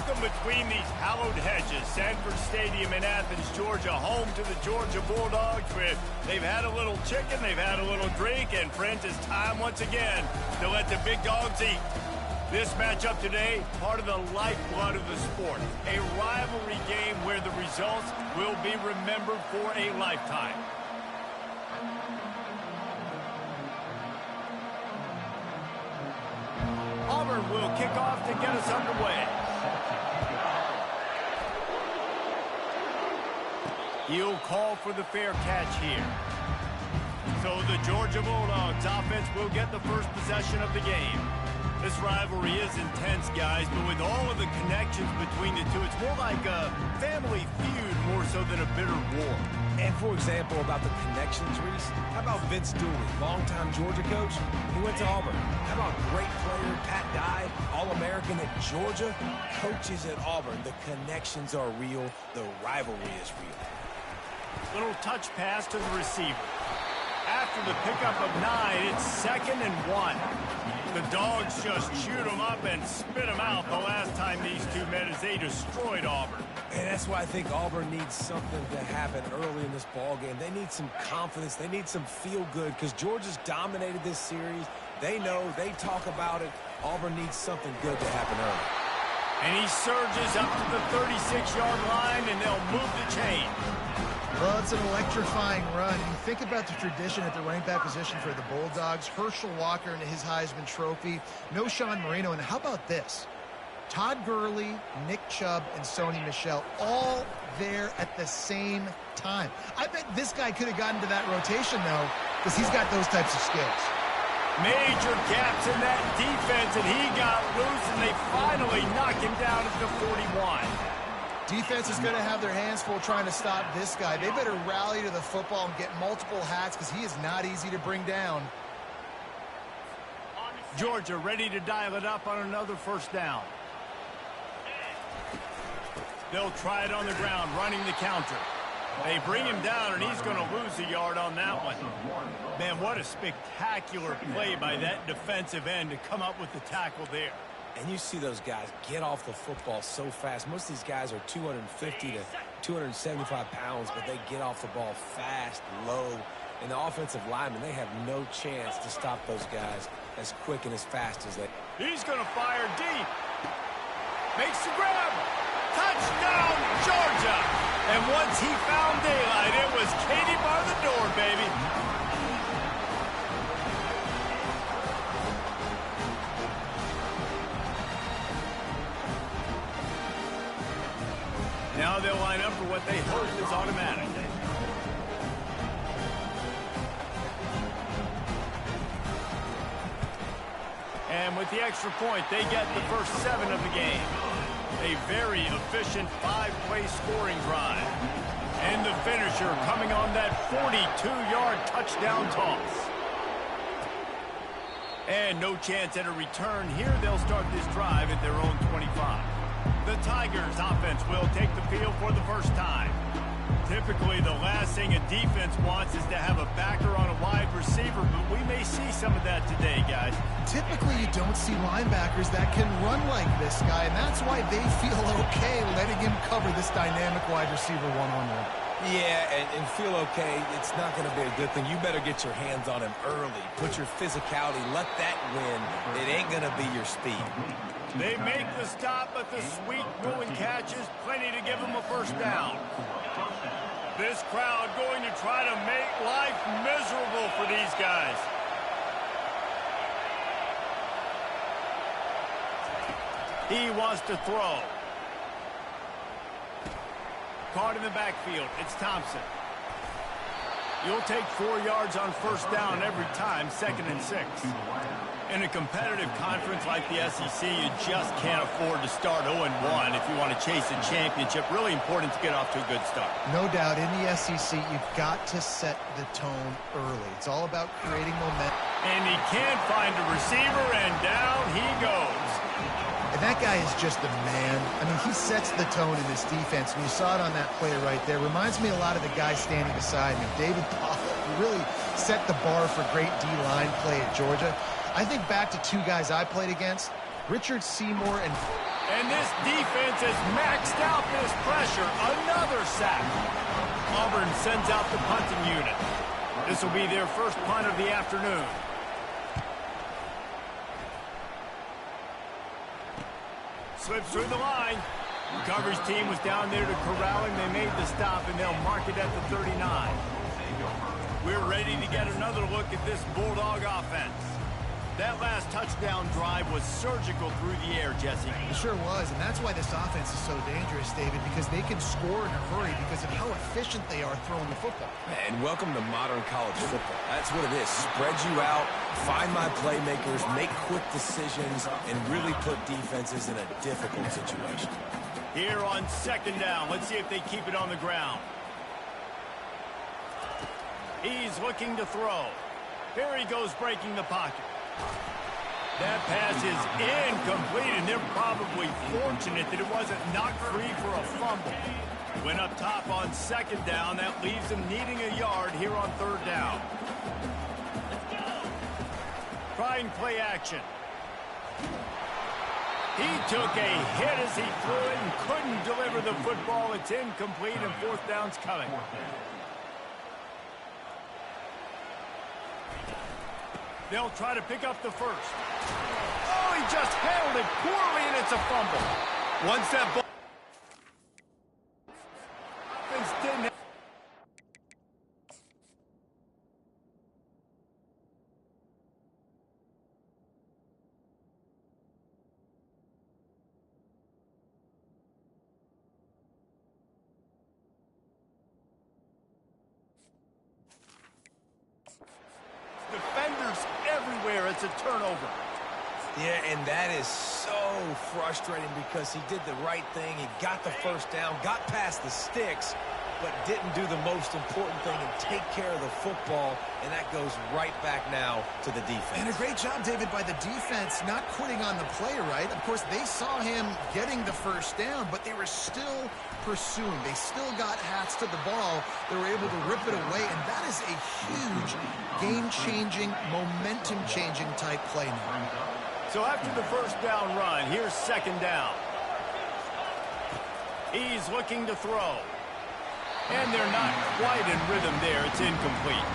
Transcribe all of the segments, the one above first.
Welcome between these hallowed hedges. Sanford Stadium in Athens, Georgia, home to the Georgia Bulldogs. They've had a little chicken, they've had a little drink, and friends, it's time once again to let the big dogs eat. This matchup today, part of the lifeblood of the sport. A rivalry game where the results will be remembered for a lifetime. Auburn will kick off to get us underway. He'll call for the fair catch here. So the Georgia Bulldogs offense will get the first possession of the game. This rivalry is intense, guys, but with all of the connections between the two, it's more like a family feud more so than a bitter war. And for example, about the connections, Reese, how about Vince Dooley, longtime Georgia coach? He went to Auburn. How about great player Pat Dye, All-American at Georgia? Coaches at Auburn, the connections are real, the rivalry is real. Little touch pass to the receiver. After the pickup of 9, it's 2nd and 1. The Dogs just shoot them up and spit them out the last time these two met as they destroyed Auburn. And that's why I think Auburn needs something to happen early in this ball game. They need some confidence. They need some feel-good because Georgia's dominated this series. They know. They talk about it. Auburn needs something good to happen early. And he surges up to the 36-yard line, and they'll move the chain. Well, it's an electrifying run. You think about the tradition at the running back position for the Bulldogs. Herschel Walker and his Heisman Trophy. No Sean Marino. And how about this? Todd Gurley, Nick Chubb, and Sony Michel all there at the same time. I bet this guy could have gotten to that rotation, though, because he's got those types of skills. Major gaps in that defense, and he got loose, and they finally knock him down at the 41. Defense is going to have their hands full trying to stop this guy. They better rally to the football and get multiple hats because he is not easy to bring down. Georgia ready to dial it up on another first down. They'll try it on the ground, running the counter. They bring him down, and he's going to lose a yard on that one. Man, what a spectacular play by that defensive end to come up with the tackle there. And you see those guys get off the football so fast. Most of these guys are 250 to 275 pounds, but they get off the ball fast, low. And the offensive linemen, they have no chance to stop those guys as quick and as fast as they. He's going to fire deep. Makes the grab. Touchdown, Georgia. And once he found daylight, it was Katie bar the door, baby. Now they'll line up for what they hope is automatic. And with the extra point, they get the first 7 of the game. A very efficient 5-play scoring drive. And the finisher coming on that 42-yard touchdown toss. And no chance at a return here. They'll start this drive at their own 25. The Tigers offense will take the field for the first time. Typically, the last thing a defense wants is to have a backer on a wide receiver, but we may see some of that today, guys. Typically, you don't see linebackers that can run like this guy, and that's why they feel okay letting him cover this dynamic wide receiver one-on-one. Yeah, and feel okay, it's not going to be a good thing. You better get your hands on him early. Put your physicality, let that win. It ain't going to be your speed. They make the stop, but the sweet throw and catch is plenty to give them a first down. This crowd going to try to make life miserable for these guys. He wants to throw. Caught in the backfield. It's Thompson. You'll take 4 yards on first down every time, 2nd and 6. In a competitive conference like the SEC, you just can't afford to start 0-1 if you want to chase a championship. Really important to get off to a good start. No doubt, in the SEC, you've got to set the tone early. It's all about creating momentum. And he can't find a receiver, and down he goes. And that guy is just a man. I mean, he sets the tone in this defense, and you saw it on that play right there. Reminds me a lot of the guy standing beside me, David Pollack, who really set the bar for great D-line play at Georgia. I think back to 2 guys I played against, Richard Seymour and And this defense has maxed out this pressure. Another sack. Auburn sends out the punting unit. This will be their first punt of the afternoon. Slips through the line. The coverage team was down there to corral him. They made the stop, and they'll mark it at the 39. We're ready to get another look at this Bulldog offense. That last touchdown drive was surgical through the air, Jesse. It sure was, and that's why this offense is so dangerous, David, because they can score in a hurry because of how efficient they are throwing the football. And welcome to modern college football. That's what it is. Spread you out, find my playmakers, make quick decisions, and really put defenses in a difficult situation. Here on second down, let's see if they keep it on the ground. He's looking to throw. Here he goes, breaking the pocket. That pass is incomplete, and they're probably fortunate that it wasn't knocked free for a fumble. Went up top on second down. That leaves them needing a yard here on third down. Trying play action. He took a hit as he threw it and couldn't deliver the football. It's incomplete, and fourth down's coming. They'll try to pick up the first. Oh, he just handled it poorly, and it's a fumble. Once that ball didn't. Defenders everywhere. It's a turnover. Yeah, and that is so frustrating because he did the right thing. He got the first down, got past the sticks, but didn't do the most important thing and take care of the football, and that goes right back now to the defense. And a great job, David, by the defense not quitting on the play, right? Of course, they saw him getting the first down, but they were still pursuing. They still got hats to the ball. They were able to rip it away, and that is a huge game-changing, momentum-changing type play now. So after the first down run, here's second down. He's looking to throw. And they're not quite in rhythm there. It's incomplete.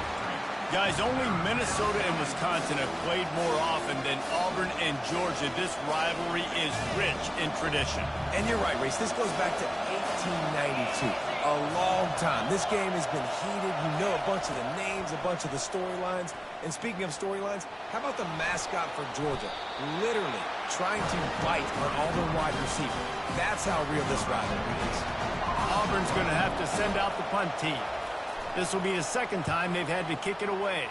Guys, only Minnesota and Wisconsin have played more often than Auburn and Georgia. This rivalry is rich in tradition. And you're right, Race. This goes back to 1892. A long time. This game has been heated. You know a bunch of the names, a bunch of the storylines. And speaking of storylines, how about the mascot for Georgia? Literally trying to bite on all their wide receivers. That's how real this rivalry is. Auburn's going to have to send out the punt team. This will be the second time they've had to kick it away.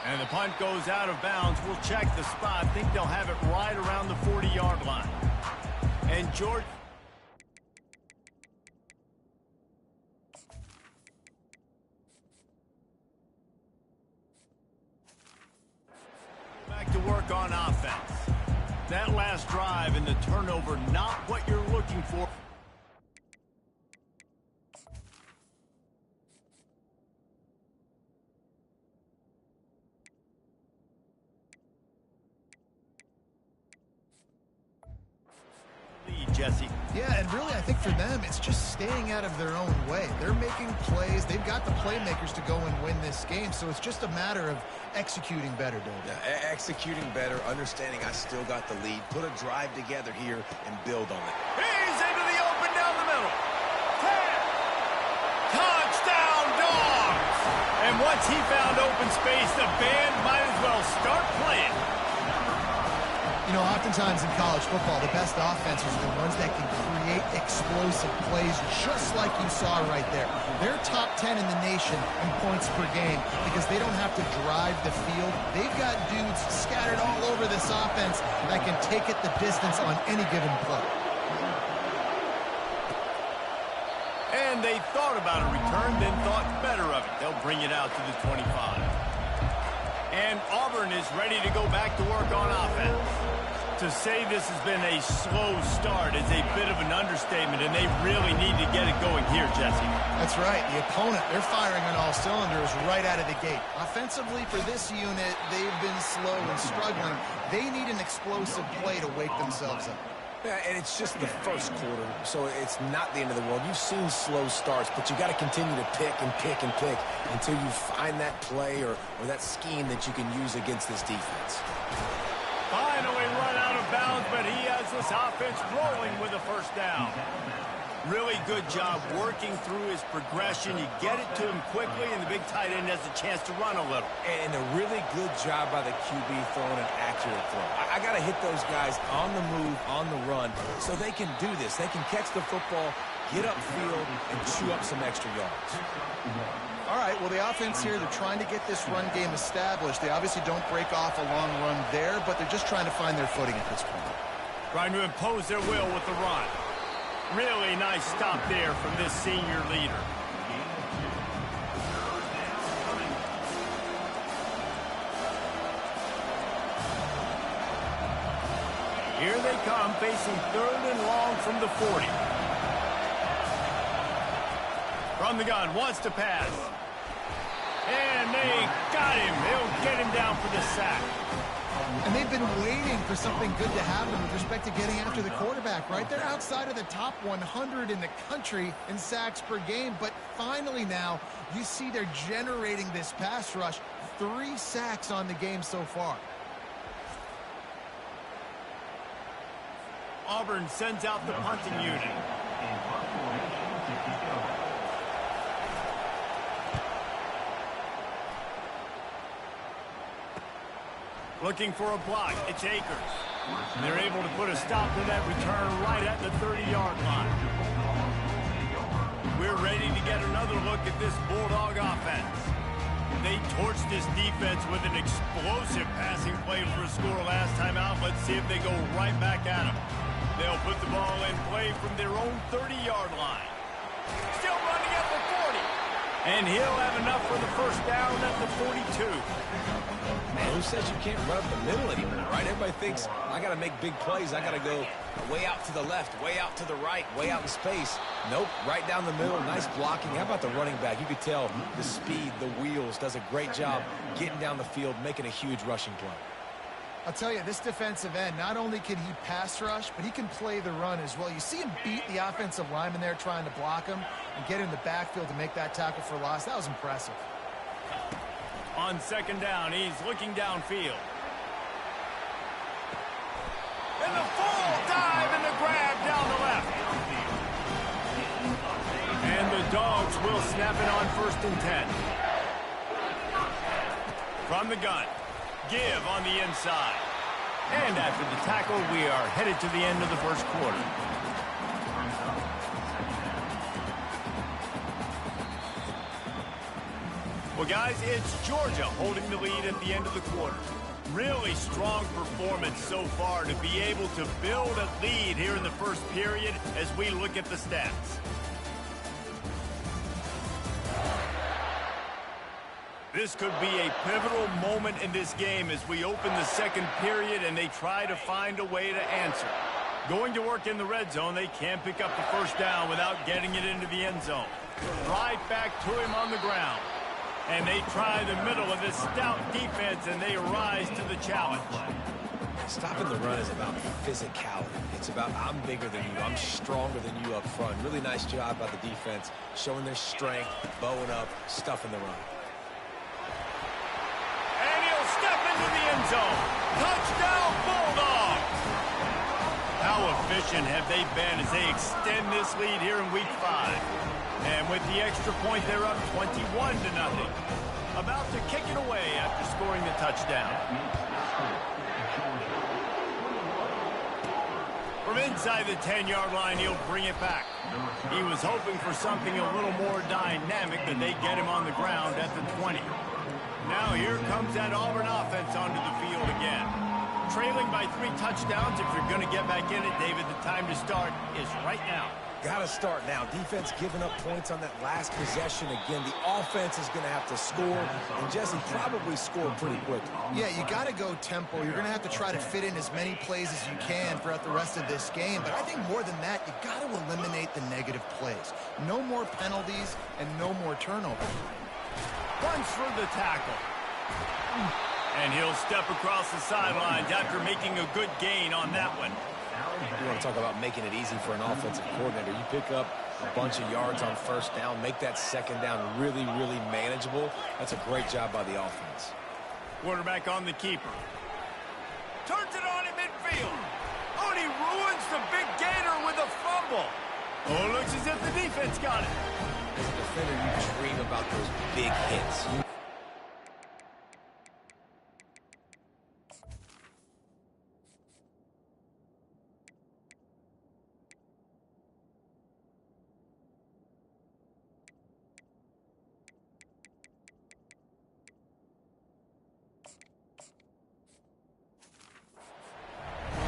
And the punt goes out of bounds. We'll check the spot. I think they'll have it right around the 40-yard line. And Georgia... back to work on offense. That last drive and the turnover, not what you're looking for. Jesse. Yeah, and really, I think for them, it's just staying out of their own way. They're making plays. They've got the playmakers to go and win this game, so it's just a matter of executing better, David. Yeah, executing better, understanding I still got the lead, put a drive together here, and build on it. He's into the open down the middle. 10. Touchdown, Dogs! And once he found open space, the band might as well start playing. You know, oftentimes in college football, the best offenses are the ones that can create explosive plays, just like you saw right there. They're top 10 in the nation in points per game because they don't have to drive the field. They've got dudes scattered all over this offense that can take it the distance on any given play. And they thought about a return, then thought better of it. They'll bring it out to the 25. And Auburn is ready to go back to work on offense. To say this has been a slow start is a bit of an understatement, and they really need to get it going here, Jesse. That's right. The opponent, they're firing on all cylinders right out of the gate. Offensively, for this unit, they've been slow and struggling. They need an explosive play to wake themselves up. Yeah, and it's just the first quarter, so it's not the end of the world. You've seen slow starts, but you got to continue to pick and pick and pick until you find that play or that scheme that you can use against this defense. Finally run out of bounds, but he has this offense rolling with a first down. Really good job working through his progression. You get it to him quickly, and the big tight end has a chance to run a little. And a really good job by the QB throwing an accurate throw. I got to hit those guys on the move, on the run, so they can do this. They can catch the football, get upfield, and chew up some extra yards. All right, well, the offense here, they're trying to get this run game established. They obviously don't break off a long run there, but they're just trying to find their footing at this point. Trying to impose their will with the run. Really nice stop there from this senior leader. Here they come, facing 3rd and long from the 40. From the gun, wants to pass. And they got him. They'll get him down for the sack. And they've been waiting for something good to happen with respect to getting after the quarterback, right? They're outside of the top 100 in the country in sacks per game, but finally now you see they're generating this pass rush. 3 sacks on the game so far. Auburn sends out the punting unit. Looking for a block. It's Akers. They're able to put a stop to that return right at the 30-yard line. We're ready to get another look at this Bulldog offense. They torched this defense with an explosive passing play for a score last time out. Let's see if they go right back at them. They'll put the ball in play from their own 30-yard line. Still running at the 40. And he'll have enough for the first down at the 42. Man, who says you can't run up the middle anymore, right? Everybody thinks, I got to make big plays. I got to go way out to the left, way out to the right, way out in space. Nope, right down the middle. Nice blocking. How about the running back? You could tell the speed, the wheels, does a great job getting down the field, making a huge rushing play. I'll tell you, this defensive end, not only can he pass rush, but he can play the run as well. You see him beat the offensive lineman there trying to block him and get in the backfield to make that tackle for loss. That was impressive. On 2nd down, he's looking downfield. And the full dive and the grab down the left. And the Dogs will snap it on 1st and 10. From the gun. Give on the inside. And after the tackle, we are headed to the end of the first quarter. Well, guys, it's Georgia holding the lead at the end of the quarter. Really strong performance so far to be able to build a lead here in the first period as we look at the stats. This could be a pivotal moment in this game as we open the 2nd period and they try to find a way to answer. Going to work in the red zone, they can't pick up the first down without getting it into the end zone. Right back to him on the ground. And they try the middle of this stout defense, and they rise to the challenge. Stopping the run is about physicality. It's about I'm bigger than you, I'm stronger than you up front. Really nice job by the defense, showing their strength, bowing up, stuffing the run. And he'll step into the end zone. Touchdown, Bulldogs! How efficient have they been as they extend this lead here in Week 5? And with the extra point, they're up 21-0. About to kick it away after scoring the touchdown. From inside the 10-yard line, he'll bring it back. He was hoping for something a little more dynamic, but they get him on the ground at the 20. Now here comes that Auburn offense onto the field again. Trailing by 3 touchdowns. If you're going to get back in it, David, the time to start is right now. Got to start now. Defense giving up points on that last possession. Again, the offense is going to have to score, and Jesse probably score pretty quickly. Yeah, you got to go tempo. You're going to have to try to fit in as many plays as you can throughout the rest of this game. But I think more than that, you got to eliminate the negative plays. No more penalties and no more turnovers. Runs for the tackle. And he'll step across the sidelines after making a good gain on that one. You want to talk about making it easy for an offensive coordinator. You pick up a bunch of yards on first down, make that second down really, really manageable. That's a great job by the offense. Quarterback on the keeper. Turns it on in midfield. Oh, and he ruins the big gator with a fumble. Oh, it looks as if the defense got it. As a defender, you dream about those big hits.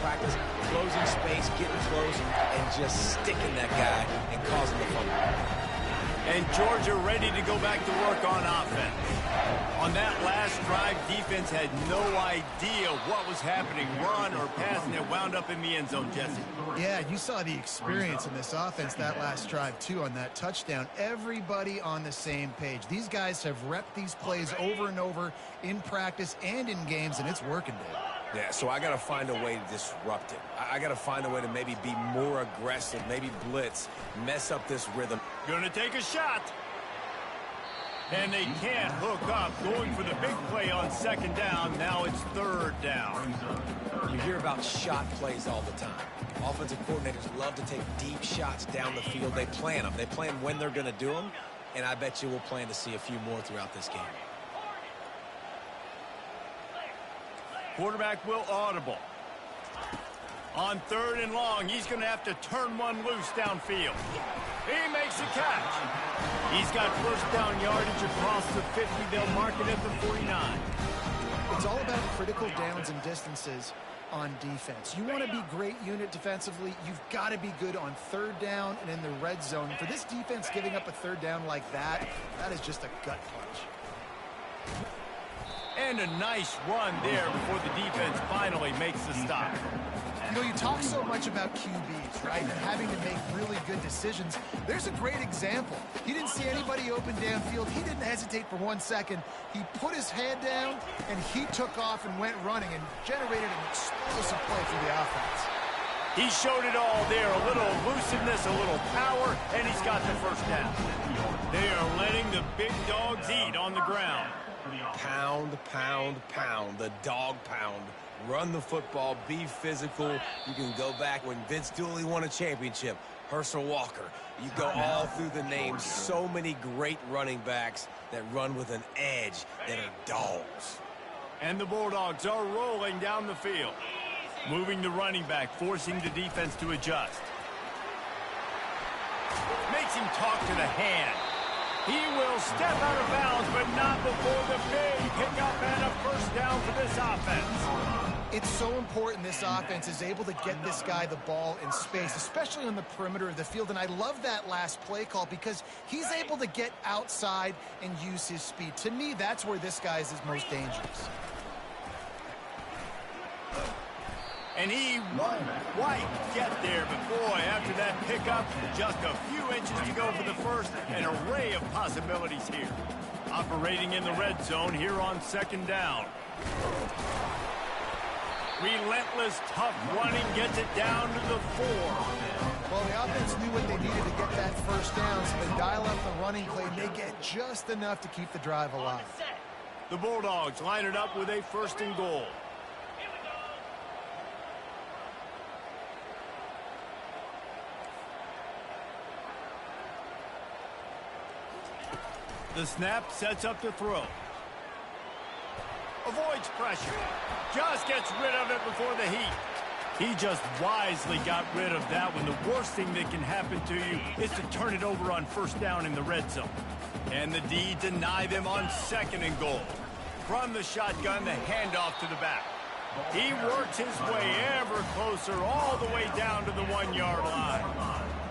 Practice closing space, getting close, and just sticking that guy and causing the fumble. And Georgia ready to go back to work on offense. On that last drive, defense had no idea what was happening, run or pass, and it wound up in the end zone, Jesse. Yeah, you saw the experience in this offense that last drive, too, on that touchdown. Everybody on the same page. These guys have repped these plays over and over in practice and in games, and it's working, Dave. Yeah, so I got to find a way to disrupt it. I got to find a way to maybe be more aggressive, maybe blitz, mess up this rhythm. Gonna take a shot. And they can't hook up. Going for the big play on second down. Now it's third down. You hear about shot plays all the time. Offensive coordinators love to take deep shots down the field. They plan them. They plan when they're going to do them. And I bet you we'll plan to see a few more throughout this game. Quarterback will audible. On third and long, he's going to have to turn one loose downfield. He makes a catch. He's got first down yardage across the 50. They'll mark it at the 49. It's all about critical downs and distances on defense. You want to be great unit defensively, you've got to be good on third down and in the red zone. For this defense, giving up a third down like that, that is just a gut punch. And a nice run there before the defense finally makes the stop. You know, you talk so much about QBs, right, and having to make really good decisions. There's a great example. He didn't see anybody open downfield. He didn't hesitate for 1 second. He put his head down, and he took off and went running and generated an explosive play for the offense. He showed it all there, a little elusiveness, a little power, and he's got the first down. They are letting the big dogs eat on the ground. Pound, pound, pound, the dog pound. Run the football, be physical. You can go back when Vince Dooley won a championship, Herschel Walker. You go all through the names. So many great running backs that run with an edge that are dogs. And the Bulldogs are rolling down the field. Moving the running back, forcing the defense to adjust. Makes him talk to the hand. He will step out of bounds, but not before the big pickup and a first down for this offense. It's so important this offense is able to get this guy the ball in space, especially on the perimeter of the field. And I love that last play call because he's able to get outside and use his speed. To me, that's where this guy is his most dangerous. And he won't quite get there, but boy, after that pickup, just a few inches to go for the first. An array of possibilities here. Operating in the red zone here on second down. Relentless, tough running gets it down to the 4. Well, the offense knew what they needed to get that first down, so they dial up the running play, and they get just enough to keep the drive alive. The Bulldogs line it up with a first and goal. The snap sets up the throw. Avoids pressure. Just gets rid of it before the heat. He just wisely got rid of that when the worst thing that can happen to you is to turn it over on first down in the red zone. And the D deny them on second and goal. From the shotgun, the handoff to the back. He works his way ever closer all the way down to the 1-yard line.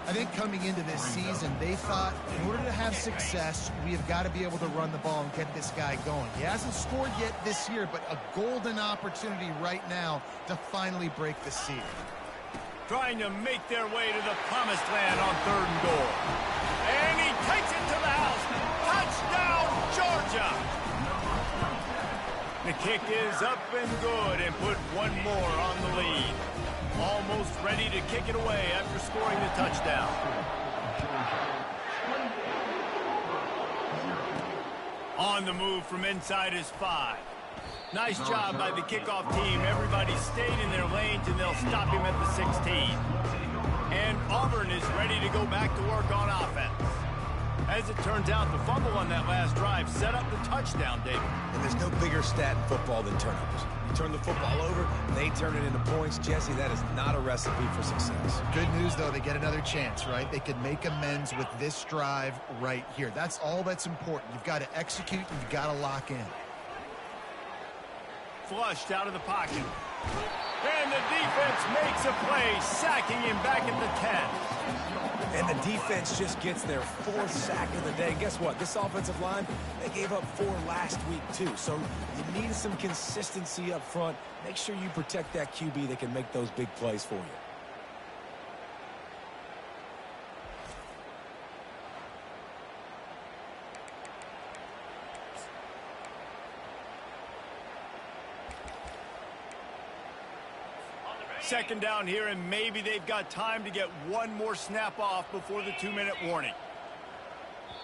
I think coming into this season, they thought in order to have success, we have got to be able to run the ball and get this guy going. He hasn't scored yet this year, but a golden opportunity right now to finally break the seal. Trying to make their way to the promised land on third and goal. And he takes it to the house. Touchdown, Georgia! The kick is up and good and put one more on the lead. almost ready to kick it away after scoring the touchdown. On the move from inside his 5. Nice job by the kickoff team. Everybody stayed in their lanes, and they'll stop him at the 16. And Auburn is ready to go back to work on offense. As it turns out, the fumble on that last drive set up the touchdown, David. And there's no bigger stat in football than turnovers. You turn the football over, they turn it into points. Jesse, that is not a recipe for success. Good news, though, they get another chance, right? They could make amends with this drive right here. That's all that's important. You've got to execute, and you've got to lock in. Flushed out of the pocket. And the defense makes a play, sacking him back at the 10. And the defense just gets their 4th sack of the day. Guess what? This offensive line, they gave up 4 last week, too. So you need some consistency up front. Make sure you protect that QB that can make those big plays for you. Second down here, and maybe they've got time to get one more snap off before the 2-minute warning.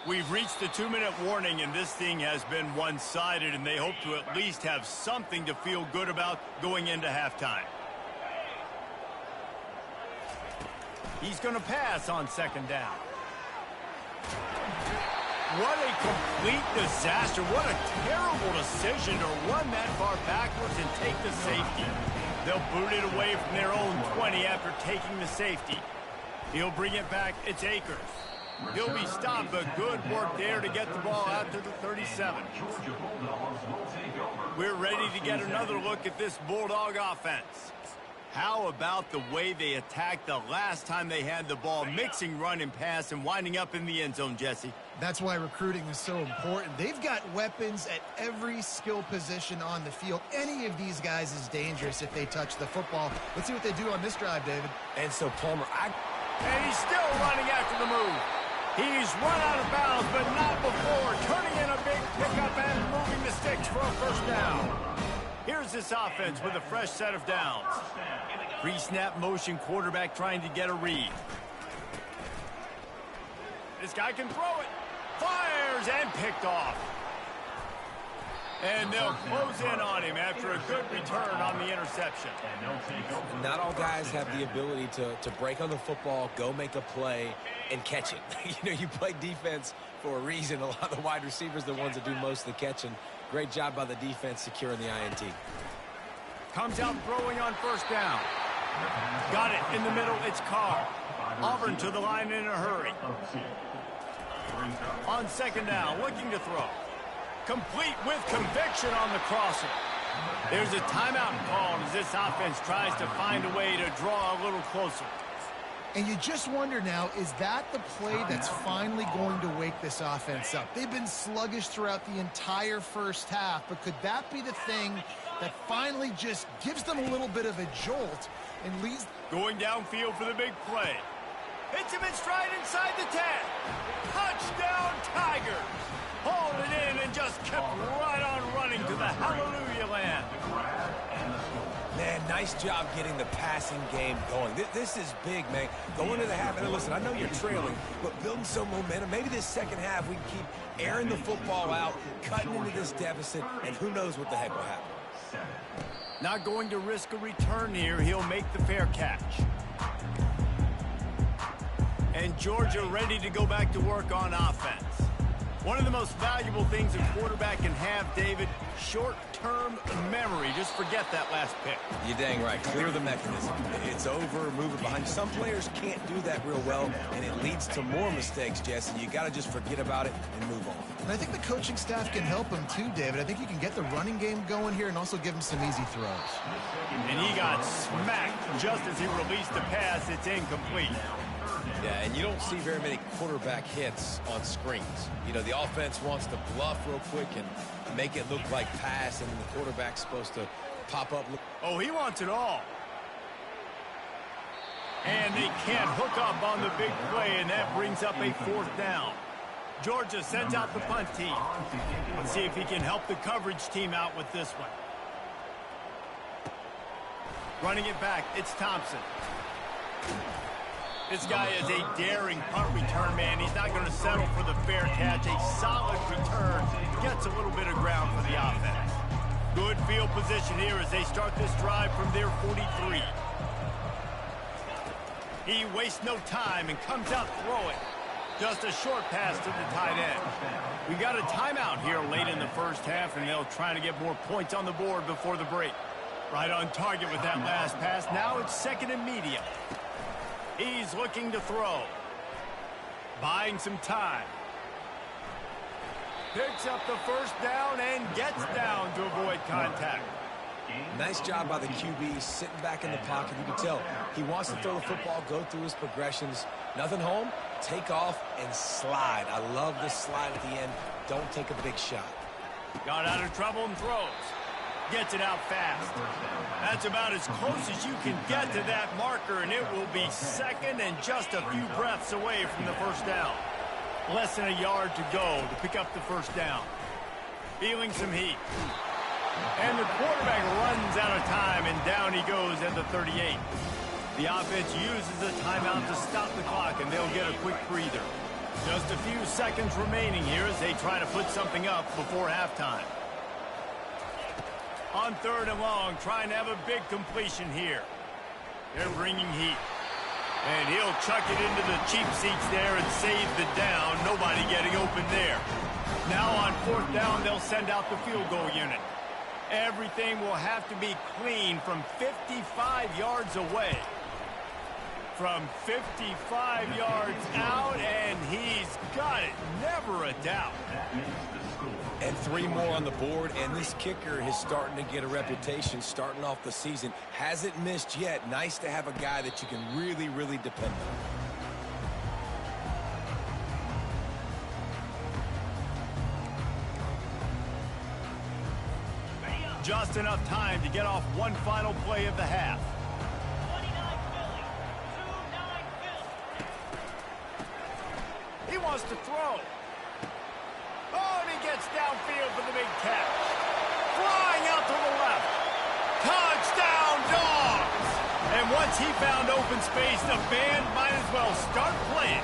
We've reached the 2-minute warning, and this thing has been one-sided, and they hope to at least have something to feel good about going into halftime. He's going to pass on second down. What a complete disaster. What a terrible decision to run that far backwards and take the safety. They'll boot it away from their own 20 after taking the safety. He'll bring it back. It's Akers. He'll be stopped, but good work there to get the ball out to the 37. We're ready to get another look at this Bulldog offense. How about the way they attacked the last time they had the ball, mixing run and pass and winding up in the end zone, Jesse? That's why recruiting is so important. They've got weapons at every skill position on the field. Any of these guys is dangerous if they touch the football. Let's see what they do on this drive, David. And so, Palmer, And he's still running after the move. He's run out of bounds, but not before. Turning in a big pickup and moving the sticks for a first down. Here's this offense with a fresh set of downs. Pre-snap motion, quarterback trying to get a read. This guy can throw it. Fires and picked off. And they'll close in on him after a good return on the interception. Not all guys have the ability to break on the football, go make a play, and catch it. You know, you play defense for a reason. A lot of the wide receivers are the ones that do most of the catching. Great job by the defense securing the INT. Comes out throwing on first down. Got it in the middle. It's Carr. Auburn to the line in a hurry. On second down, looking to throw. Complete with conviction on the crosser. There's a timeout called as this offense tries to find a way to draw a little closer. And you just wonder now, is that the play that's finally going to wake this offense up? They've been sluggish throughout the entire first half, but could that be the thing that finally just gives them a little bit of a jolt and leads... Going downfield for the big play. Hits him in stride inside the 10. Touchdown Tigers. Hauled it in and just kept right on running to the hallelujah land. Man, nice job getting the passing game going. This is big, man. Going to the half, and listen, I know you're trailing, but building some momentum. Maybe this second half we can keep airing the football out, cutting into this deficit, and who knows what the heck will happen. Not going to risk a return here. He'll make the fair catch. And Georgia ready to go back to work on offense. One of the most valuable things a quarterback can have, David, short-term memory. Just forget that last pick. You're dang right. Clear the mechanism. It's over, move it behind. Some players can't do that real well, and it leads to more mistakes, Jesse. You got to just forget about it and move on. And I think the coaching staff can help him too, David. I think you can get the running game going here and also give him some easy throws. And he got smacked just as he released the pass. It's incomplete. Yeah, and you don't see very many quarterback hits on screens. You know, the offense wants to bluff real quick and make it look like pass, and the quarterback's supposed to pop up. Oh, he wants it all. And they can't hook up on the big play, and that brings up a fourth down. Georgia sends out the punt team. Let's see if he can help the coverage team out with this one. Running it back, it's Thompson. This guy is a daring punt return man. He's not going to settle for the fair catch. A solid return. Gets a little bit of ground for the offense. Good field position here as they start this drive from their 43. He wastes no time and comes out throwing. Just a short pass to the tight end. We got a timeout here late in the first half, and they'll try to get more points on the board before the break. Right on target with that last pass. Now it's second and medium. He's looking to throw. Buying some time. Picks up the first down and gets down to avoid contact. Nice job by the QB, sitting back in the pocket. You can tell he wants to throw the football, go through his progressions. Nothing home, take off, and slide. I love the slide at the end. Don't take a big shot. Got out of trouble and throws. Gets it out fast. That's about as close as you can get to that marker, and it will be second and just a few breaths away from the first down. Less than a yard to go to pick up the first down. Feeling some heat. And the quarterback runs out of time, and down he goes at the 38. The offense uses a timeout to stop the clock, and they'll get a quick breather. Just a few seconds remaining here as they try to put something up before halftime. On third and long, trying to have a big completion here. They're bringing heat. And he'll chuck it into the cheap seats there and save the down. Nobody getting open there. Now on fourth down, they'll send out the field goal unit. Everything will have to be clean from 55 yards away. From 55 yards out, and he's got it. Never a doubt. And 3 more on the board, and this kicker is starting to get a reputation starting off the season. Hasn't missed yet. Nice to have a guy that you can really, really depend on. Just enough time to get off one final play of the half. He wants to throw. Oh, and he gets downfield for the big catch. Flying out to the left. Touchdown, Dogs! And once he found open space, the band might as well start playing.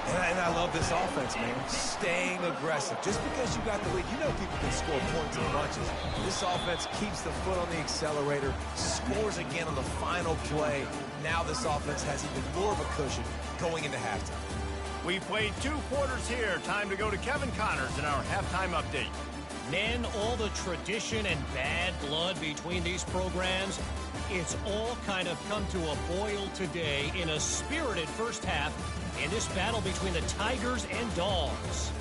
And I love this offense, man. Staying aggressive. Just because you got the lead, you know people can score points in bunches. This offense keeps the foot on the accelerator, scores again on the final play. Now this offense has even more of a cushion going into halftime. We played 2 quarters here. Time to go to Kevin Connors in our halftime update. Men, all the tradition and bad blood between these programs, it's all kind of come to a boil today in a spirited first half in this battle between the Tigers and Dogs.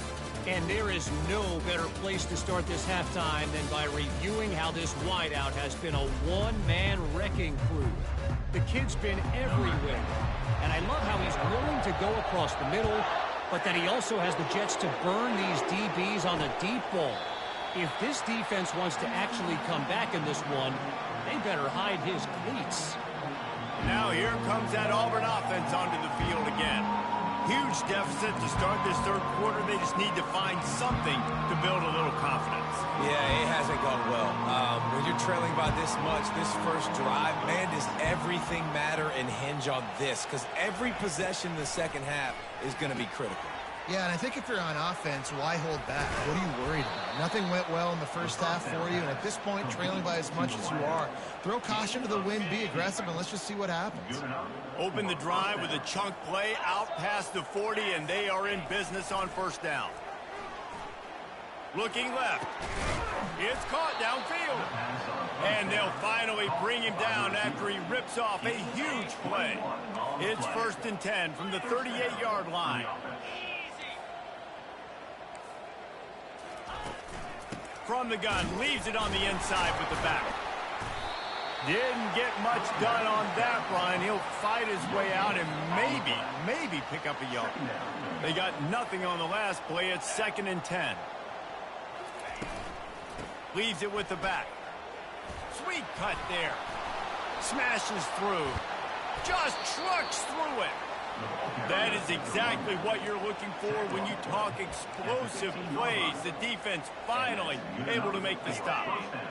And there is no better place to start this halftime than by reviewing how this wideout has been a one-man wrecking crew. The kid's been everywhere. And I love how he's willing to go across the middle, but that he also has the jets to burn these DBs on the deep ball. If this defense wants to actually come back in this one, they better hide his cleats. Now here comes that Auburn offense onto the field again. Huge deficit to start this third quarter. They just need to find something to build a little confidence. Yeah, it hasn't gone well. When you're trailing by this much, this first drive, man, does everything matter and hinge on this? Because every possession in the second half is going to be critical. Yeah, and I think if you're on offense, why hold back? What are you worried about? Nothing went well in the first half for you, and at this point, trailing by as much as you are, throw caution to the wind, be aggressive, and let's just see what happens. Open the drive with a chunk play out past the 40, and they are in business on first down. Looking left. It's caught downfield. And they'll finally bring him down after he rips off a huge play. It's 1st and 10 from the 38-yard line. From the gun, leaves it on the inside with the back. Didn't get much done on that run. He'll fight his way out and maybe pick up a yard. They got nothing on the last play. It's 2nd and 10. Leaves it with the back. Sweet cut there. Smashes through. Just trucks through it. That is exactly what you're looking for when you talk explosive plays. The defense finally able to make the stop.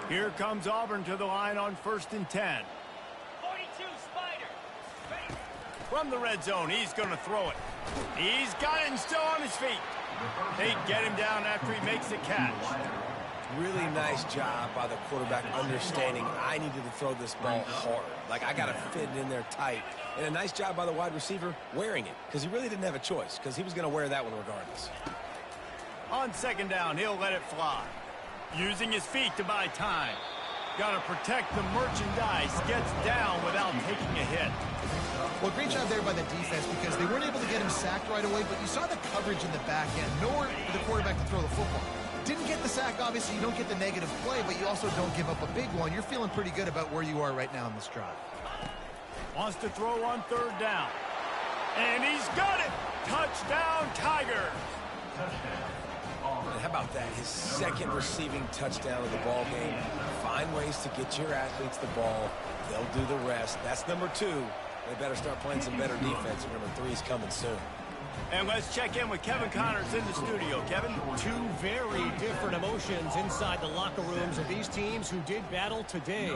Here comes Auburn to the line on 1st and 10. 42 Spider. From the red zone, he's going to throw it. He's got it and still on his feet. They get him down after he makes the catch. Really nice job by the quarterback understanding I needed to throw this ball hard. Like, I got to fit it in there tight. And a nice job by the wide receiver wearing it, because he really didn't have a choice, because he was going to wear that one regardless. On 2nd down, he'll let it fly. Using his feet to buy time. Got to protect the merchandise. Gets down without taking a hit. Well, great job there by the defense because they weren't able to get him sacked right away, but you saw the coverage in the back end. Nowhere for the quarterback to throw the football. Didn't get the sack, obviously. You don't get the negative play, but you also don't give up a big one. You're feeling pretty good about where you are right now in this drive. Wants to throw on 3rd down. And he's got it. Touchdown, Tigers. And how about that? His 2nd receiving touchdown of the ball game. Find ways to get your athletes the ball. They'll do the rest. That's number 2. They better start playing some better defense. Number 3 is coming soon. And let's check in with Kevin Connors in the studio. Kevin? Two very different emotions inside the locker rooms of these teams who did battle today.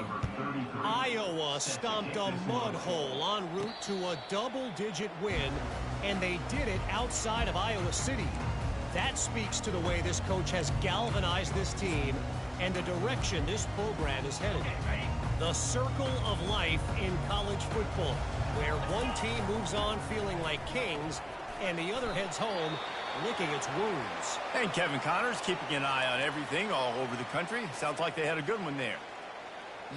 Iowa stomped a mud hole en route to a double-digit win, and they did it outside of Iowa City. That speaks to the way this coach has galvanized this team and the direction this program is headed. The circle of life in college football, where one team moves on feeling like kings and the other heads home licking its wounds. And Kevin Connors keeping an eye on everything all over the country. Sounds like they had a good one there.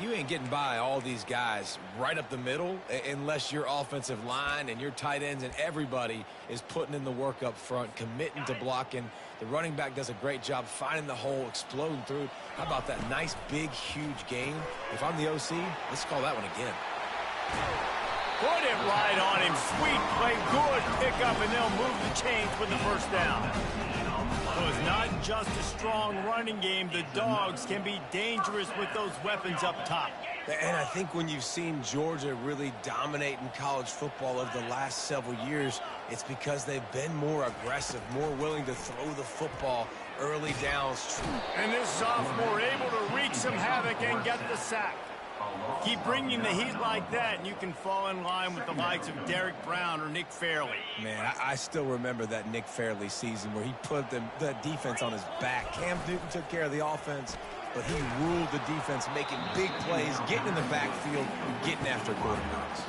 You ain't getting by all these guys right up the middle unless your offensive line and your tight ends and everybody is putting in the work up front, committing to blocking. The running back does a great job finding the hole, exploding through. How about that nice, big, huge game? If I'm the OC, let's call that one again. Put it right on him. Sweet play, good pickup, and they'll move the chains with the 1st down. So it's not just a strong running game. The Dogs can be dangerous with those weapons up top. And I think when you've seen Georgia really dominate in college football over the last several years, it's because they've been more aggressive, more willing to throw the football early downs. And this sophomore able to wreak some havoc and get the sack. Keep bringing the heat like that, and you can fall in line with the likes of Derek Brown or Nick Fairley. Man, I still remember that Nick Fairley season where he put the defense on his back. Cam Newton took care of the offense, but he ruled the defense, making big plays, getting in the backfield, and getting after quarterbacks.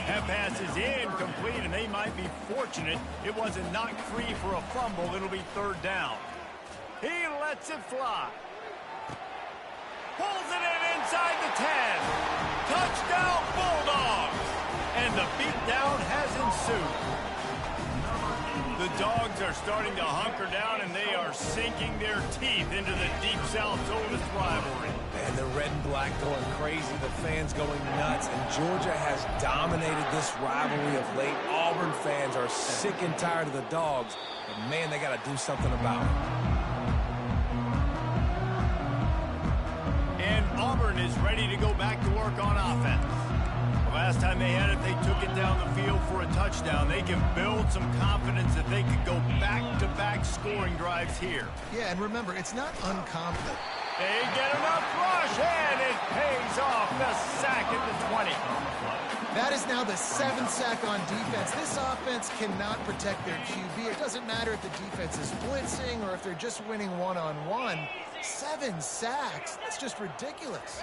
That pass is incomplete, and they might be fortunate it wasn't knocked free for a fumble. It'll be 3rd down. He lets it fly. Pulls it in inside the 10. Touchdown, Bulldogs. And the beatdown has ensued. The Dogs are starting to hunker down, and they are sinking their teeth into the Deep South's oldest rivalry. And the red and black going crazy, the fans going nuts, and Georgia has dominated this rivalry of late. Auburn fans are sick and tired of the Dogs, but man, they got to do something about it. And Auburn is ready to go back to work on offense. The last time they had it, they took it down the field for a touchdown. They can build some confidence that they could go back-to-back scoring drives here. Yeah, and remember, it's not uncommon. They get enough rush, and it pays off. The sack at the 20. That is now the 7th sack on defense. This offense cannot protect their QB. It doesn't matter if the defense is blitzing or if they're just winning one-on-one. 7 sacks. That's just ridiculous.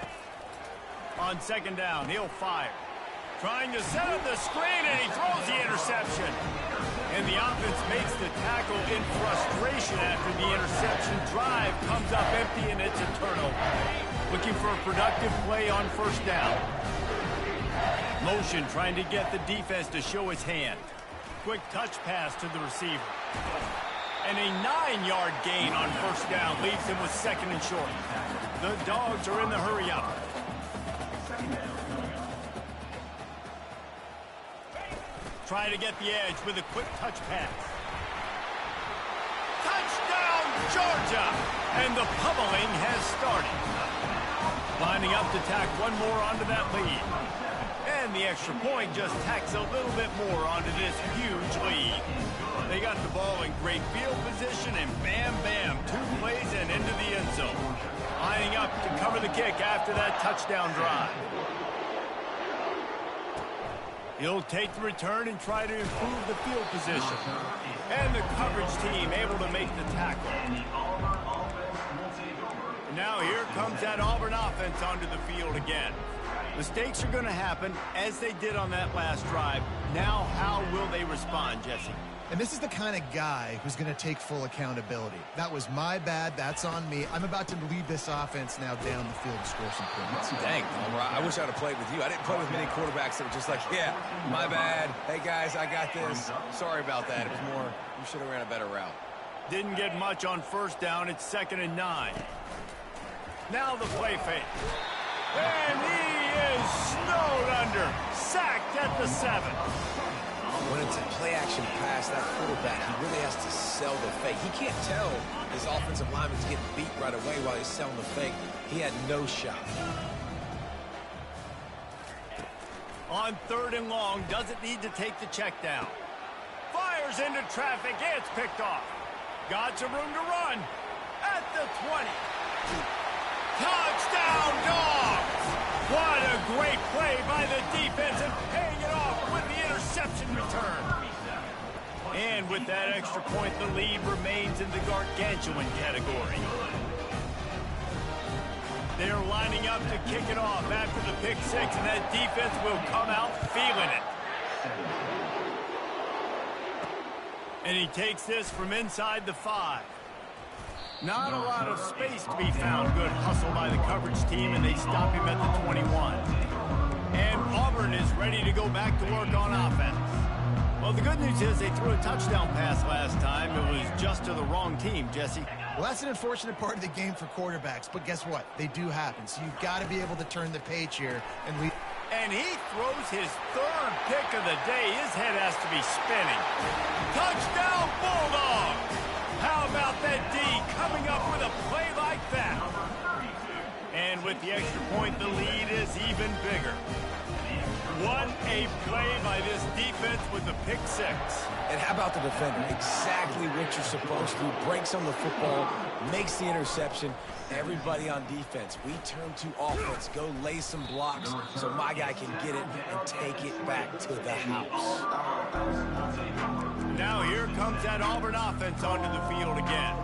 On 2nd down, he'll fire. Trying to set up the screen, and he throws the interception. And the offense makes the tackle in frustration after the interception. Drive comes up empty, and it's a turnover. Looking for a productive play on 1st down. Motion trying to get the defense to show his hand. Quick touch pass to the receiver. And a 9-yard gain on 1st down leaves him with 2nd and short. The Dogs are in the hurry-up. Try to get the edge with a quick touch pass. Touchdown, Georgia! And the pummeling has started. Lining up to tack one more onto that lead. And the extra point just tacks a little bit more onto this huge lead. They got the ball in great field position, and bam, bam, 2 plays and into the end zone. Lining up to cover the kick after that touchdown drive. He'll take the return and try to improve the field position. And the coverage team able to make the tackle. Now here comes that Auburn offense onto the field again. Mistakes are going to happen as they did on that last drive. Now how will they respond, Jesse? And this is the kind of guy who's going to take full accountability. That was my bad. That's on me. I'm about to lead this offense now down the field to score some points. Dang, Homer, I wish I would have played with you. I didn't play with many quarterbacks that were just like, yeah, my bad. Hey, guys, I got this. Sorry about that. It was more, you should have ran a better route. Didn't get much on first down. It's 2nd and 9. Now the play fake. And he is snowed under. Sacked at the 7. When it's a play-action pass, that quarterback, he really has to sell the fake. He can't tell his offensive lineman's getting beat right away while he's selling the fake. He had no shot. On 3rd and long, doesn't need to take the check down. Fires into traffic. It's picked off. Got some room to run. At the 20. Touchdown, Dogs! What a great play by the defense and paying it off with the interception return. And with that extra point, the lead remains in the gargantuan category. They're lining up to kick it off after the pick 6, and that defense will come out feeling it. And he takes this from inside the 5. Not a lot of space to be found. Good hustle by the coverage team, and they stop him at the 21. And Auburn is ready to go back to work on offense. Well, the good news is they threw a touchdown pass last time. It was just to the wrong team, Jesse. Well, that's an unfortunate part of the game for quarterbacks, but guess what? They do happen, so you've got to be able to turn the page here and lead. And he throws his 3rd pick of the day. His head has to be spinning. Touchdown, Bulldogs! How about that D coming up with a play like that? And with the extra point, the lead is even bigger. What a play by this defense with the pick 6. And how about the defender? Exactly what you're supposed to do. Breaks on the football, makes the interception. Everybody on defense, we turn to offense. Go lay some blocks so my guy can get it and take it back to the house. Now here comes that Auburn offense onto the field again.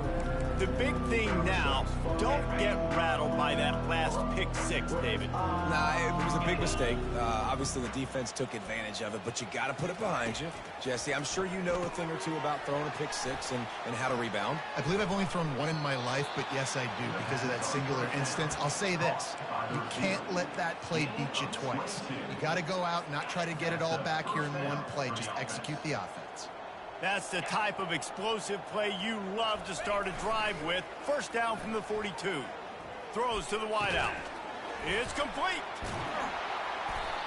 The big thing now, don't get rattled by that last pick 6, David. Nah, it was a big mistake. Obviously, the defense took advantage of it, but you got to put it behind you. Jesse, I'm sure you know a thing or two about throwing a pick 6 and how to rebound. I believe I've only thrown one in my life, but yes, I do because of that singular instance. I'll say this. You can't let that play beat you twice. You got to go out and not try to get it all back here in one play. Just execute the offense. That's the type of explosive play you love to start a drive with. First down from the 42. Throws to the wideout. It's complete.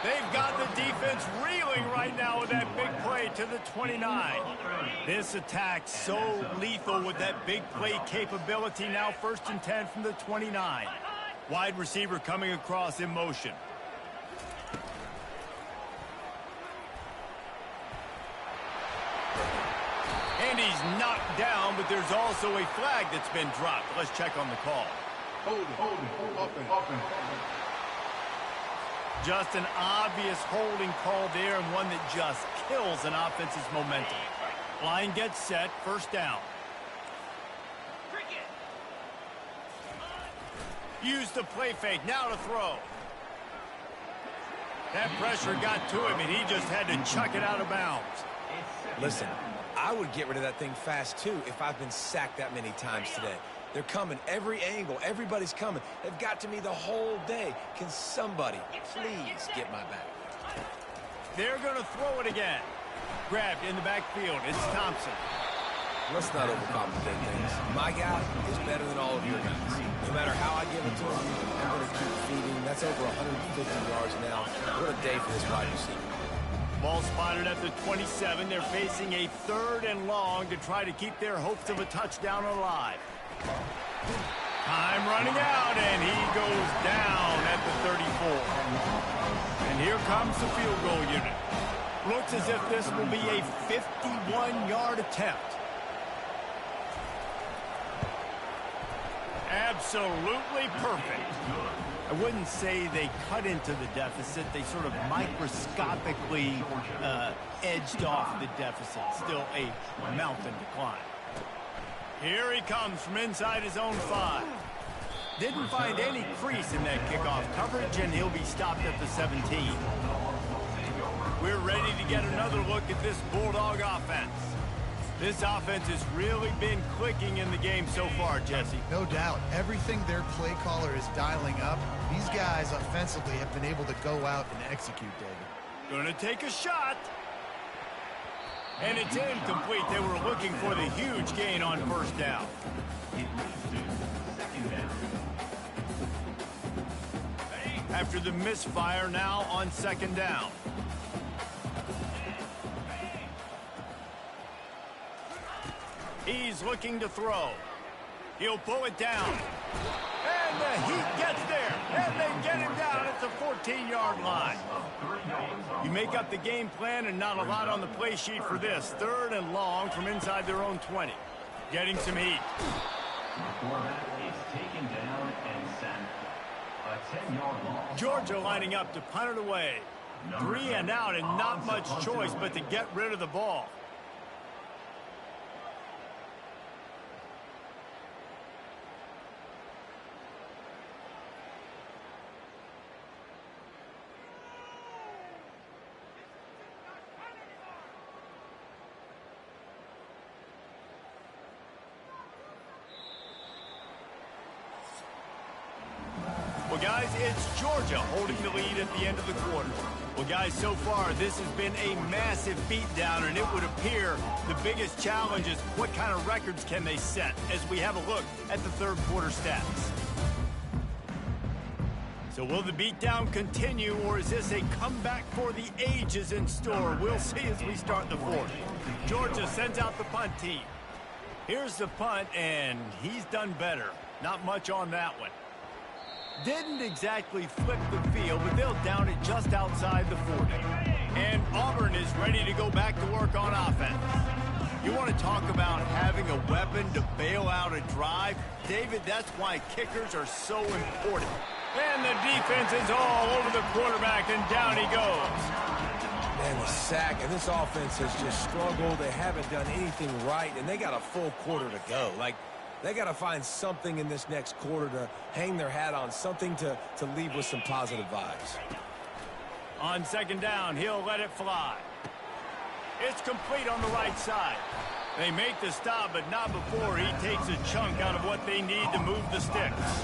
They've got the defense reeling right now with that big play to the 29. This attack so lethal with that big play capability. Now 1st and 10 from the 29. Wide receiver coming across in motion. And he's knocked down, but there's also a flag that's been dropped. Let's check on the call. Hold it. Just an obvious holding call there, and one that just kills an offense's momentum. Line gets set, 1st down. Use the play fake, now to throw. That pressure got to him, and he just had to chuck it out of bounds. Listen, I would get rid of that thing fast, too, if I've been sacked that many times today. They're coming every angle. Everybody's coming. They've got to me the whole day. Can somebody please get my back? They're going to throw it again. Grabbed in the backfield. It's Thompson. Let's not overcomplicate things. My guy is better than all of your guys. No matter how I give it to him, I'm going to keep feeding. That's over 150 yards now. What a day for this wide receiver. Ball spotted at the 27. They're facing a 3rd and long to try to keep their hopes of a touchdown alive. Time running out, and he goes down at the 34. And here comes the field goal unit. Looks as if this will be a 51-yard attempt. Absolutely perfect. I wouldn't say they cut into the deficit. They sort of microscopically edged off the deficit. Still a mountain to climb. Here he comes from inside his own 5. Didn't find any crease in that kickoff coverage, and he'll be stopped at the 17. We're ready to get another look at this Bulldog offense. This offense has really been clicking in the game so far, Jesse. No doubt. Everything their play caller is dialing up, these guys offensively have been able to go out and execute, David. Gonna take a shot. And it's incomplete. They were looking for the huge gain on 1st down. After the misfire, now on 2nd down. He's looking to throw. He'll pull it down. And the Heat gets there. And they get him down at the 14-yard line. You make up the game plan and not a lot on the play sheet for this. 3rd and long from inside their own 20. Getting some heat. Georgia lining up to punt it away. 3 and out and not much choice but to get rid of the ball. Well, guys, it's Georgia holding the lead at the end of the quarter. Well, guys, so far, this has been a massive beatdown, and it would appear the biggest challenge is what kind of records can they set as we have a look at the 3rd quarter stats. So will the beatdown continue, or is this a comeback for the ages in store? We'll see as we start the 4th. Georgia sends out the punt team. Here's the punt, and he's done better. Not much on that one. Didn't exactly flip the field, but they'll down it just outside the 40. And Auburn is ready to go back to work on offense. You want to talk about having a weapon to bail out a drive? David, that's why kickers are so important. And the defense is all over the quarterback, and down he goes. Man, the sack, and this offense has just struggled. They haven't done anything right, and they got a full quarter to go. They got to find something in this next quarter to hang their hat on, something to leave with some positive vibes. On 2nd down, he'll let it fly. It's complete on the right side. They make the stop, but not before he takes a chunk out of what they need to move the sticks.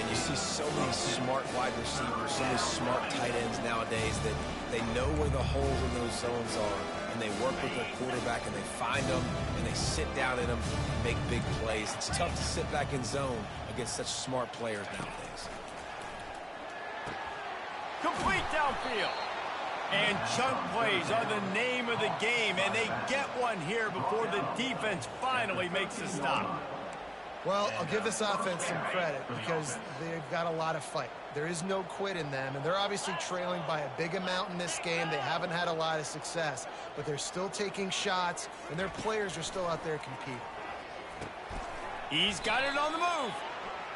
And you see so many smart wide receivers, so many smart tight ends nowadays that they know where the holes in those zones are, and they work with their quarterback, and they find them, and they sit down in them and make big plays. It's tough to sit back in zone against such smart players nowadays. Complete downfield. And chunk plays are the name of the game, and they get one here before the defense finally makes a stop. Well, I'll give this offense some credit because they've got a lot of fight. There is no quit in them, and they're obviously trailing by a big amount in this game. They haven't had a lot of success, but they're still taking shots, and their players are still out there competing. He's got it on the move.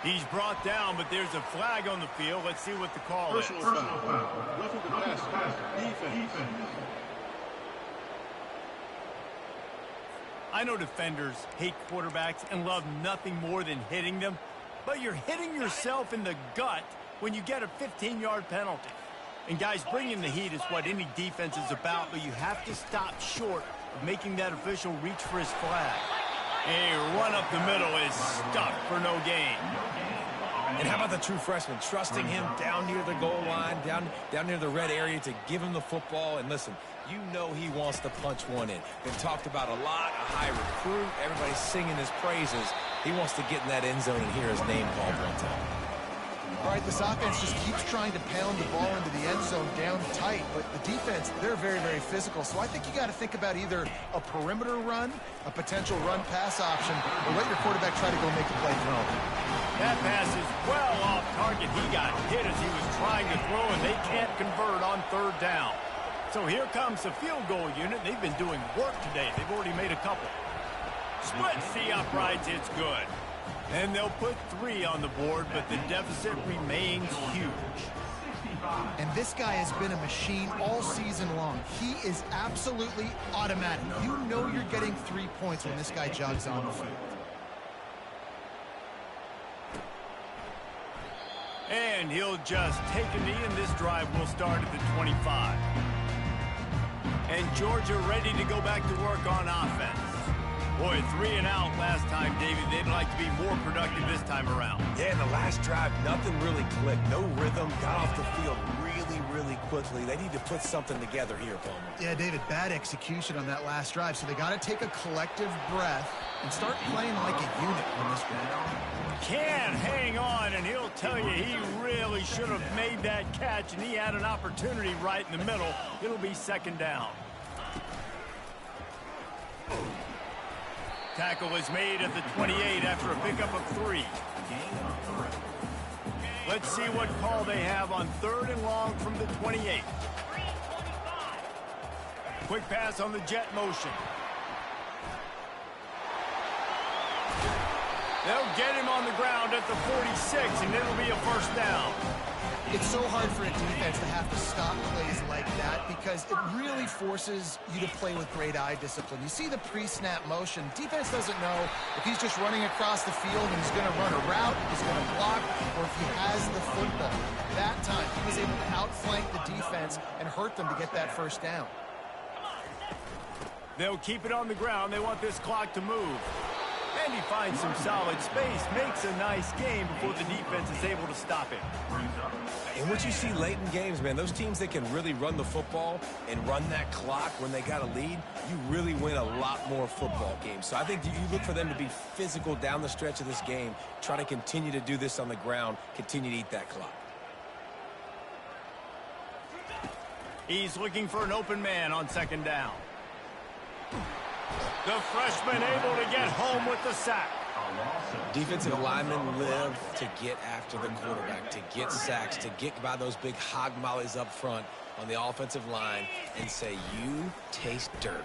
He's brought down, but there's a flag on the field. Let's see what the call is. Personal foul. Roughing the passer. Defense. I know defenders hate quarterbacks and love nothing more than hitting them, but you're hitting yourself in the gut when you get a 15-yard penalty. And guys, bringing the heat is what any defense is about, but you have to stop short of making that official reach for his flag. A run up the middle is stuck for no gain. And how about the true freshman, trusting him down near the goal line, down near the red area to give him the football. And listen, you know he wants to punch one in. Been talked about a lot, a high recruit. Everybody's singing his praises. He wants to get in that end zone and hear his name called one time. All right, this offense just keeps trying to pound the ball into the end zone down tight, but the defense, they're very, very physical. So I think you got to think about either a perimeter run, a potential run-pass option, or let your quarterback try to go make the play throw. That pass is well off target. He got hit as he was trying to throw, and they can't convert on third down. So here comes the field goal unit. They've been doing work today. They've already made a couple. Splits the uprights. It's good. And they'll put 3 on the board, but the deficit remains huge. And this guy has been a machine all season long. He is absolutely automatic. You know you're getting 3 points when this guy jogs on the field. And he'll just take a knee, and this drive will start at the 25. And Georgia ready to go back to work on offense. Boy, 3 and out last time, Davey. They'd like to be more productive this time around. Yeah, in the last drive, nothing really clicked. No rhythm, got off the field really, really quickly. They need to put something together here, Palmer. Yeah, David, bad execution on that last drive. So they got to take a collective breath and start playing like a unit on this one. Can't hang on, and he'll tell you he really should have made that catch, and he had an opportunity right in the middle. It'll be second down. Tackle is made at the 28 after a pickup of 3. Let's see what call they have on 3rd and long from the 28. Quick pass on the jet motion. They'll get him on the ground at the 46, and it'll be a first down. It's so hard for a defense to have to stop plays like that because it really forces you to play with great eye discipline. You see the pre-snap motion. Defense doesn't know if he's just running across the field and he's going to run a route, he's going to block, or if he has the football. That time, he was able to outflank the defense and hurt them to get that first down. They'll keep it on the ground. They want this clock to move. And he finds some solid space, makes a nice game before the defense is able to stop him. And what you see late in games, man, those teams that can really run the football and run that clock when they got a lead, you really win a lot more football games. So I think you look for them to be physical down the stretch of this game, try to continue to do this on the ground, continue to eat that clock. He's looking for an open man on second down. The freshman able to get home with the sack. Defensive linemen live to get after the quarterback, to get sacks, to get by those big hog mollies up front on the offensive line and say, you taste dirt.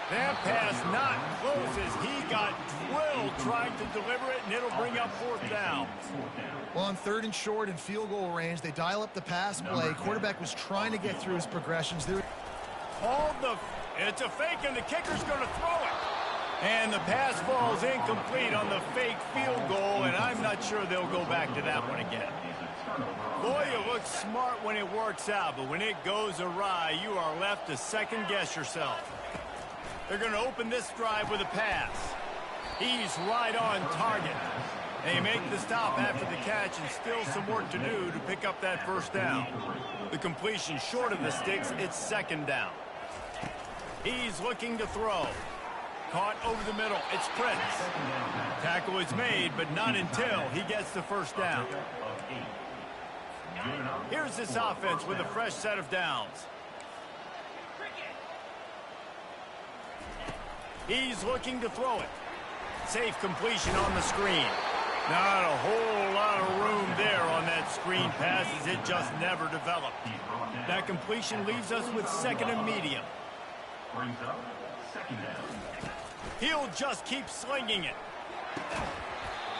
That pass not close as he got drilled trying to deliver it, and it'll bring up 4th down. Well, on 3rd and short and field goal range, they dial up the pass play. Quarterback was trying to get through his progressions. It's a fake, and the kicker's going to throw it. And the pass falls incomplete on the fake field goal, and I'm not sure they'll go back to that one again. Boy, you look smart when it works out, but when it goes awry, you are left to second-guess yourself. They're going to open this drive with a pass. He's right on target. They make the stop after the catch, and still some work to do to pick up that first down. The completion short of the sticks, it's second down. He's looking to throw. Caught over the middle. It's Prince. Tackle is made, but not until he gets the first down. Here's this offense with a fresh set of downs. He's looking to throw it. Safe completion on the screen. Not a whole lot of room there on that screen pass as it just never developed. That completion leaves us with 2nd and medium. He'll just keep slinging it.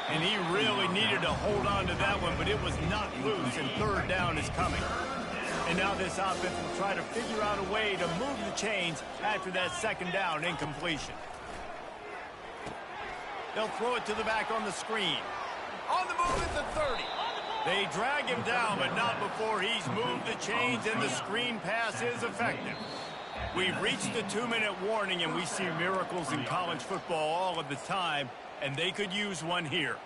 And he really needed to hold on to that one, but it was not loose, and 3rd down is coming. And now this offense will try to figure out a way to move the chains after that 2nd down incompletion. They'll throw it to the back on the screen. On the move at the 30. They drag him down, but not before he's moved the chains, and the screen pass is effective. We've reached the 2-minute warning, and we see miracles in college football all of the time, and they could use one here.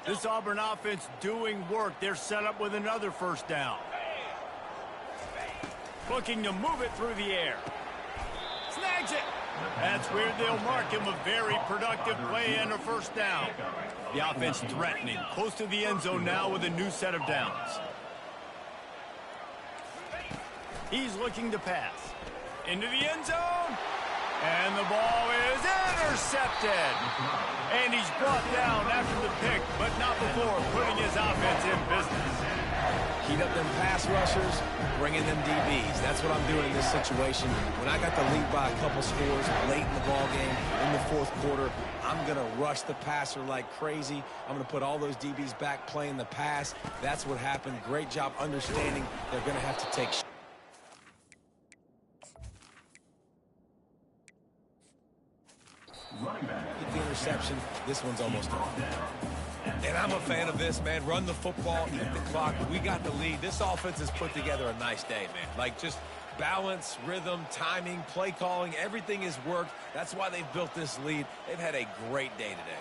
This Auburn offense doing work. They're set up with another first down. Looking to move it through the air. Snags it. That's where they'll mark him a very productive play and a first down. The offense threatening, close to the end zone now with a new set of downs. He's looking to pass. Into the end zone. And the ball is intercepted. And he's brought down after the pick, but not before putting his offense in business. Heat up them pass rushers, bring in them DBs. That's what I'm doing in this situation. When I got the lead by a couple scores late in the ball game, in the fourth quarter, I'm going to rush the passer like crazy. I'm going to put all those DBs back playing the pass. That's what happened. Great job understanding they're going to have to take shots. Get the interception. This one's almost on. And I'm a fan of this, man. Run the football, eat the clock. We got the lead. This offense has put together a nice day, man. Like, just balance, rhythm, timing, play calling, everything has worked. That's why they've built this lead. They've had a great day today.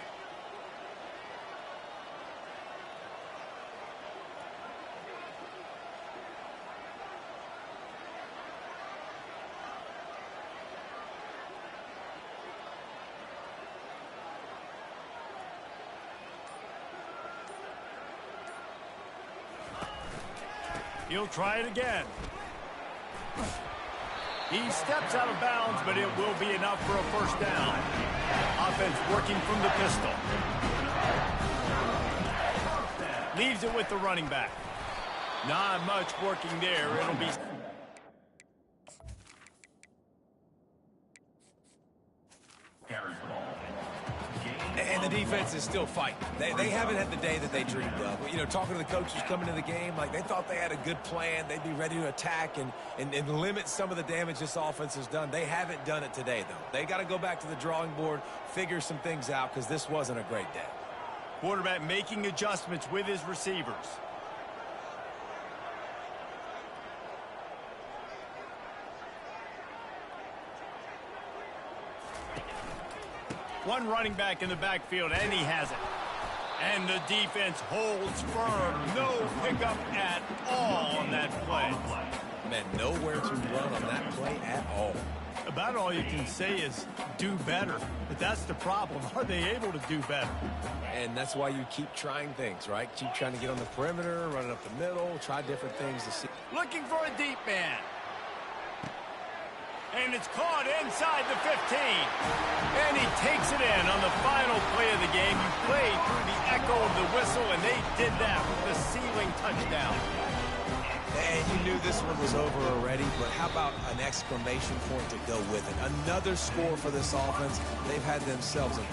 He'll try it again. He steps out of bounds, but it will be enough for a first down. Offense working from the pistol. Leaves it with the running back. Not much working there. It'll be... And the defense is still fighting. They haven't had the day that they dreamed of. You know, talking to the coaches coming to the game, like they thought they had a good plan. They'd be ready to attack and limit some of the damage this offense has done. They haven't done it today, though. They got to go back to the drawing board, figure some things out, because this wasn't a great day. Quarterback making adjustments with his receivers. One running back in the backfield, and he has it. And the defense holds firm. No pickup at all on that play. Man, nowhere to run on that play at all. About all you can say is do better. But that's the problem. Are they able to do better? And that's why you keep trying things, right? Keep trying to get on the perimeter, run it up the middle, try different things to see. Looking for a deep man. And it's caught inside the 15. And he takes it in on the final play of the game. You played through the echo of the whistle, and they did that with the ceiling touchdown. And you knew this one was over already, but how about an exclamation point to go with it? Another score for this offense. They've had themselves a